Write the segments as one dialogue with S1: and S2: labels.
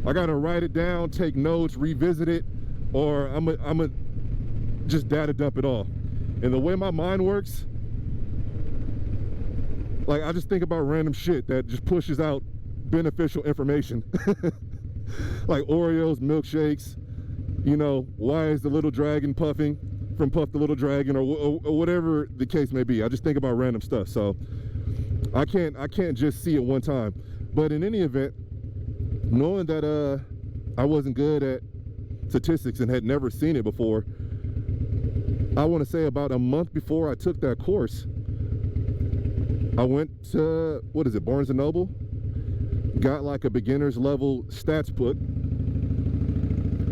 S1: I gotta write it down, take notes, revisit it, or I'm a just data dump it all. And the way my mind works, like, I just think about random shit that just pushes out beneficial information. Like Oreos, milkshakes, you know, why is the little dragon puffing from Puff the Little Dragon, or whatever the case may be. I just think about random stuff, so I can't just see it one time. But in any event, knowing that I wasn't good at statistics and had never seen it before, I want to say about a month before I took that course, I went to, what is it, Barnes & Noble, got like a beginner's level stats book.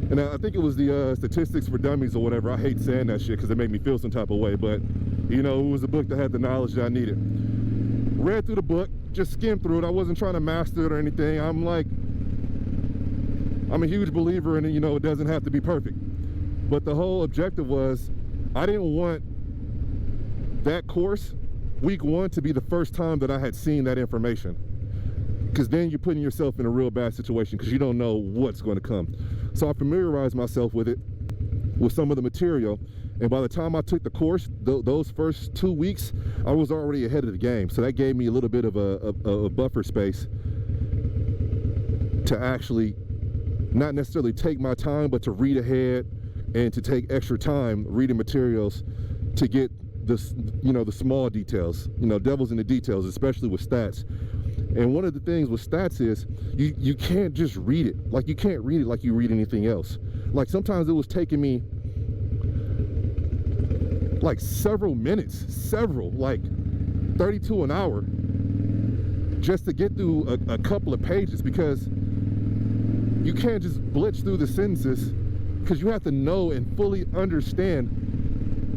S1: And I think it was the Statistics for Dummies or whatever. I hate saying that shit because it made me feel some type of way, but you know, it was a book that had the knowledge that I needed. Read through the book, just skimmed through it. I wasn't trying to master it or anything. I'm a huge believer in it, you know, it doesn't have to be perfect. But the whole objective was, I didn't want that course, week one, to be the first time that I had seen that information. Because then you're putting yourself in a real bad situation because you don't know what's going to come. So I familiarized myself with it, with some of the material. And by the time I took the course, those first 2 weeks, I was already ahead of the game. So that gave me a little bit of a buffer space to actually not necessarily take my time, but to read ahead and to take extra time reading materials to get this, you know, the small details, you know, devil's in the details, especially with stats. And one of the things with stats is you can't just read it. Like, you can't read it like you read anything else. Like, sometimes it was taking me like several minutes, like 32 an hour, just to get through a couple of pages, because you can't just blitz through the sentences, because you have to know and fully understand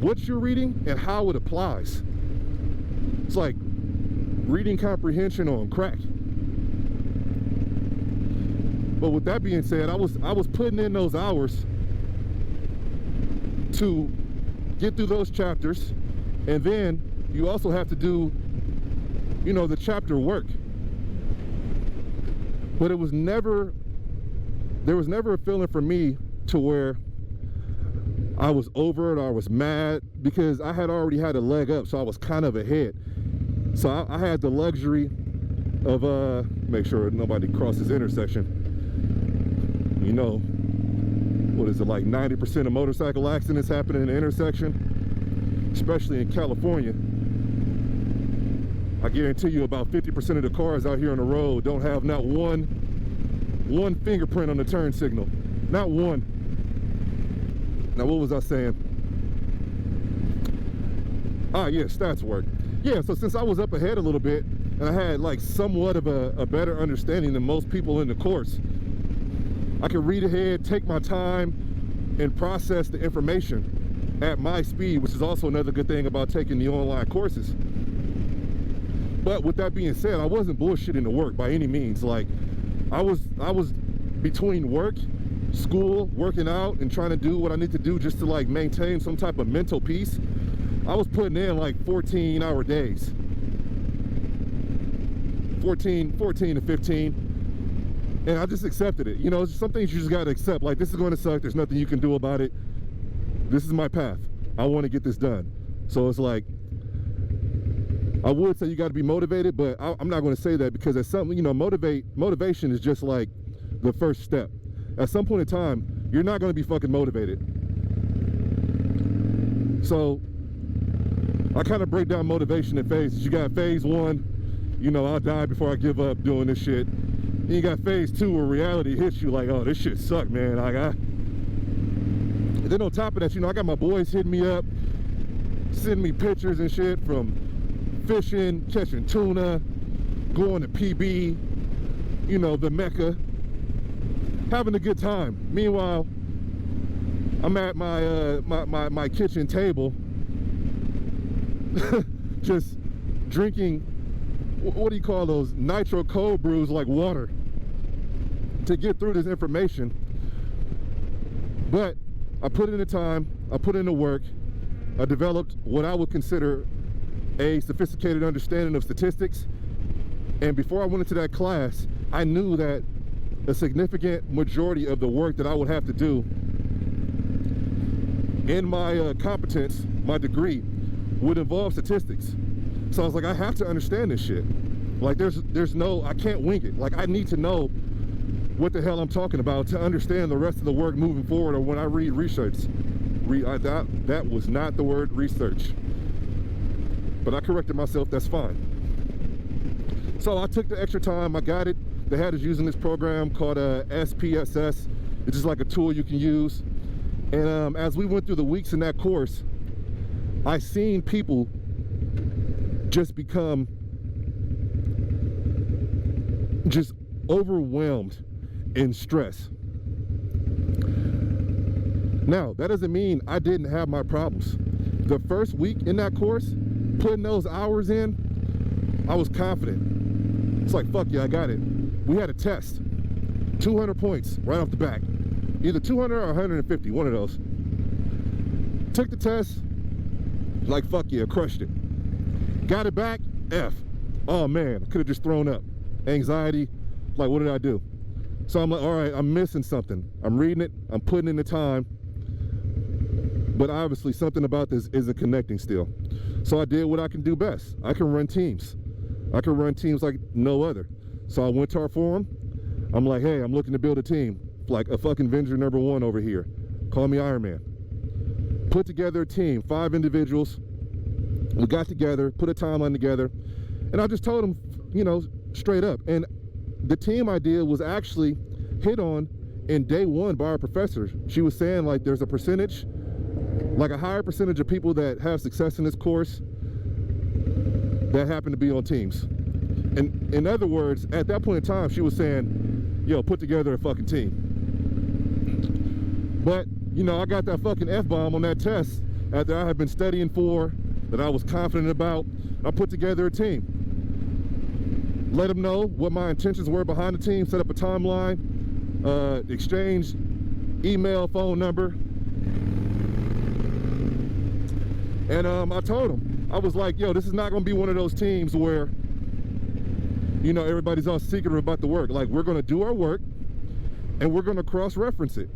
S1: what you're reading and how it applies. It's like reading comprehension on crack. But with that being said, I was putting in those hours to get through those chapters, and then you also have to do, you know, the chapter work. But there was never a feeling for me to where I was over it or I was mad, because I had already had a leg up, so I was kind of ahead. So I had the luxury of make sure nobody crosses the intersection. You know, what is it, like 90% of motorcycle accidents happen in the intersection, especially in California. I guarantee you about 50% of the cars out here on the road don't have not one fingerprint on the turn signal. Not one. Now, what was I saying? Ah, yeah, stats work. Yeah, so since I was up ahead a little bit, and I had like somewhat of a better understanding than most people in the course, I could read ahead, take my time, and process the information at my speed, which is also another good thing about taking the online courses. But with that being said, I wasn't bullshitting the work by any means. Like, I was between work, school, working out, and trying to do what I need to do just to like maintain some type of mental peace. I was putting in like 14-hour days, 14 to 15, and I just accepted it. You know, some things you just got to accept. Like, this is going to suck. There's nothing you can do about it. This is my path. I want to get this done. So it's like, I would say you got to be motivated, but I'm not going to say that, because at some, you know, motivation is just like the first step. At some point in time, you're not going to be fucking motivated. So I kind of break down motivation in phases. You got phase one, you know, I'll die before I give up doing this shit. And you got phase two, where reality hits you like, oh, this shit suck, man. And then on top of that, you know, I got my boys hitting me up, sending me pictures and shit from fishing, catching tuna, going to PB, you know, the Mecca, having a good time. Meanwhile, I'm at my kitchen table, just drinking, what do you call those, nitro cold brews like water, to get through this information. But I put in the time, I put in the work, I developed what I would consider a sophisticated understanding of statistics. And before I went into that class, I knew that a significant majority of the work that I would have to do in my competence, my degree, would involve statistics. So I was like, I have to understand this shit. Like there's no, I can't wing it. Like I need to know what the hell I'm talking about to understand the rest of the work moving forward, or when I read research. That was not the word research. But I corrected myself, that's fine. So I took the extra time, I got it. They had us using this program called SPSS. It's just like a tool you can use. And as we went through the weeks in that course, I seen people just become just overwhelmed in stress. Now, that doesn't mean I didn't have my problems. The first week in that course, putting those hours in, I was confident. It's like, fuck yeah, I got it. We had a test, 200 points right off the back. Either 200 or 150, one of those. Took the test, like fuck yeah, crushed it. Got it back, F. Oh man, I could have just thrown up. Anxiety, like what did I do? So I'm like, all right, I'm missing something. I'm reading it, I'm putting in the time, but obviously something about this isn't connecting still. So I did what I can do best. I can run teams. I can run teams like no other. So I went to our forum. I'm like, hey, I'm looking to build a team, like a fucking Avenger #1 over here. Call me Iron Man. Put together a team, 5 individuals. We got together, put a timeline together, and I just told them, you know, straight up. And the team idea was actually hit on in day 1 by our professor. She was saying like there's a percentage, like a higher percentage of people that have success in this course that happen to be on teams. And in other words, at that point in time, she was saying, yo, put together a fucking team. But, you know, I got that fucking F-bomb on that test after I had been studying for, that I was confident about. I put together a team. Let them know what my intentions were behind the team, set up a timeline, exchange email, phone number. And I told them, I was like, yo, this is not gonna be one of those teams where, you know, everybody's all secretive about the work. Like, we're gonna do our work and we're gonna cross-reference it.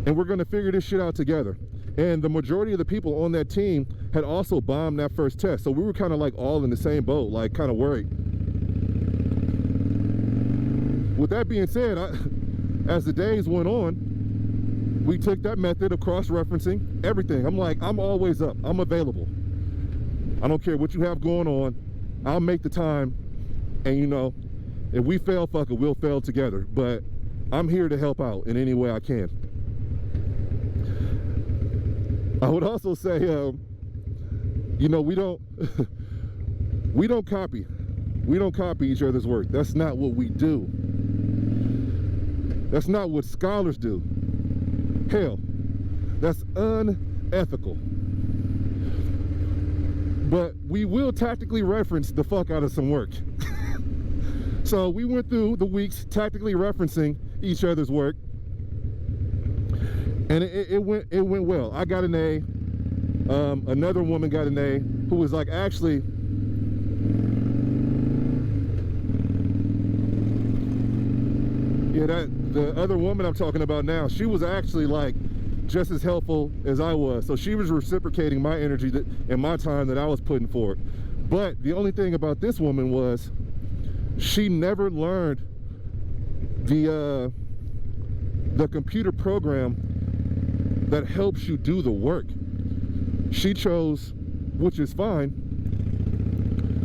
S1: And we're gonna figure this shit out together. And the majority of the people on that team had also bombed that first test. So we were kind of like all in the same boat, like kind of worried. With that being said, as the days went on, we took that method of cross-referencing everything. I'm like, I'm always up, I'm available. I don't care what you have going on, I'll make the time. And you know, if we fail, fuck it, we'll fail together. But I'm here to help out in any way I can. I would also say, you know, we don't copy. We don't copy each other's work. That's not what we do. That's not what scholars do. Hell, that's unethical. But we will tactically reference the fuck out of some work. So we went through the weeks tactically referencing each other's work, and it went well. I got an A. Another woman got an A, who was like, actually, yeah, the other woman I'm talking about now, she was actually like just as helpful as I was. So she was reciprocating my energy and my time that I was putting forward. But the only thing about this woman was she never learned the computer program that helps you do the work. She chose, which is fine,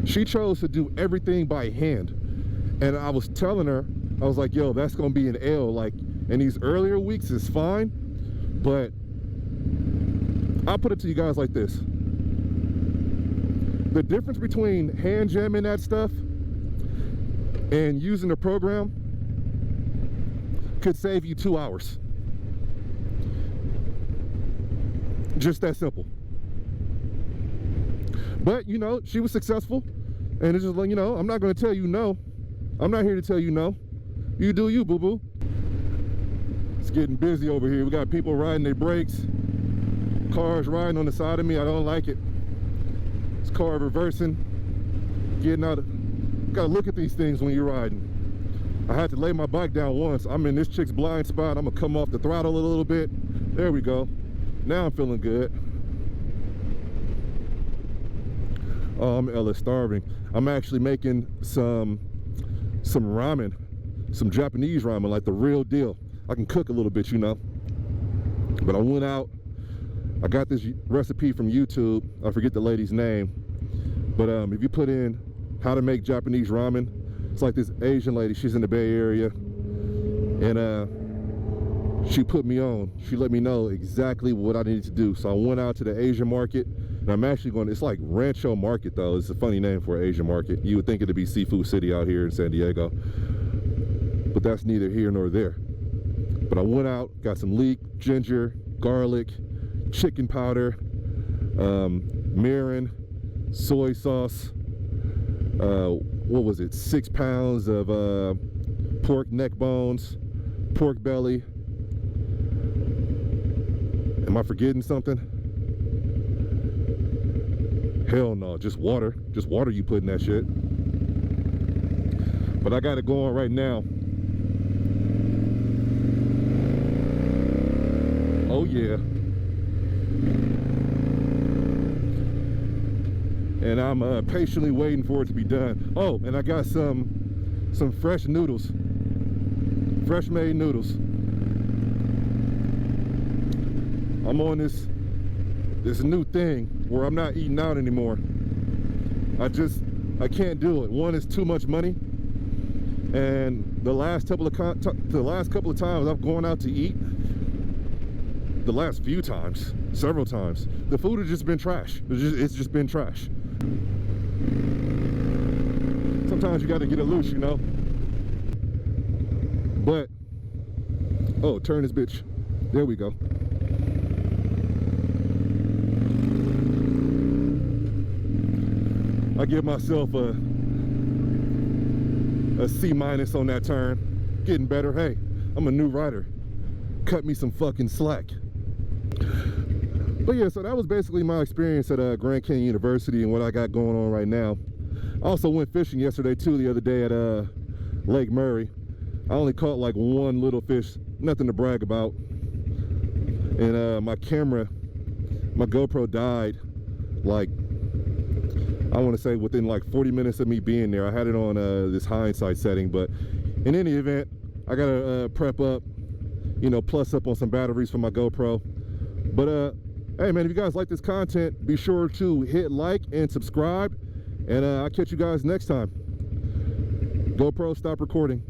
S1: she chose to do everything by hand. And I was telling her, I was like, yo, that's gonna be an L. Like, in these earlier weeks is fine, but I'll put it to you guys like this. The difference between hand jamming that stuff and using the program could save you 2 hours. Just that simple. But, you know, she was successful, and it's just like, you know, I'm not going to tell you no. I'm not here to tell you no. You do you, boo-boo. It's getting busy over here. We got people riding their brakes, cars riding on the side of me. I don't like it. This car reversing, getting out of, gotta look at these things when you're riding. I had to lay my bike down once. I'm in this chick's blind spot. I'm gonna come off the throttle a little bit. There we go. Now I'm feeling good. Oh, I'm Ella starving. I'm actually making some ramen, some Japanese ramen, like the real deal. I can cook a little bit, you know. But I went out, I got this recipe from YouTube. I forget the lady's name. But if you put in how to make Japanese ramen, it's like this Asian lady, she's in the Bay Area. And she put me on. She let me know exactly what I needed to do. So I went out to the Asian market, and I'm actually going, it's like Rancho Market though. It's a funny name for an Asian market. You would think it'd be Seafood City out here in San Diego. But that's neither here nor there. But I went out, got some leek, ginger, garlic, chicken powder, mirin, soy sauce, what was it, 6 pounds of pork neck bones, pork belly. Am I forgetting something? Hell no, just water you put in that shit. But I got it going right now. Oh yeah. And I'm patiently waiting for it to be done. Oh, and I got some fresh noodles, fresh made noodles. I'm on this new thing where I'm not eating out anymore. I can't do it. One, is too much money, and the last couple of times I've gone out to eat, the last few times, several times, the food has just been trash. It's just been trash. Sometimes you got to get it loose, you know. But oh, turn this bitch. There we go. I give myself a C- on that turn. Getting better. Hey, I'm a new rider. Cut me some fucking slack. But yeah, so that was basically my experience at Grand Canyon University and what I got going on right now. I also went fishing yesterday too, the other day at Lake Murray. I only caught like one little fish, nothing to brag about. And my GoPro died like, I want to say within like 40 minutes of me being there. I had it on this hindsight setting, but in any event, I gotta prep up, you know, plus up on some batteries for my GoPro. But hey man, if you guys like this content, be sure to hit like and subscribe, and I'll catch you guys next time. GoPro, stop recording.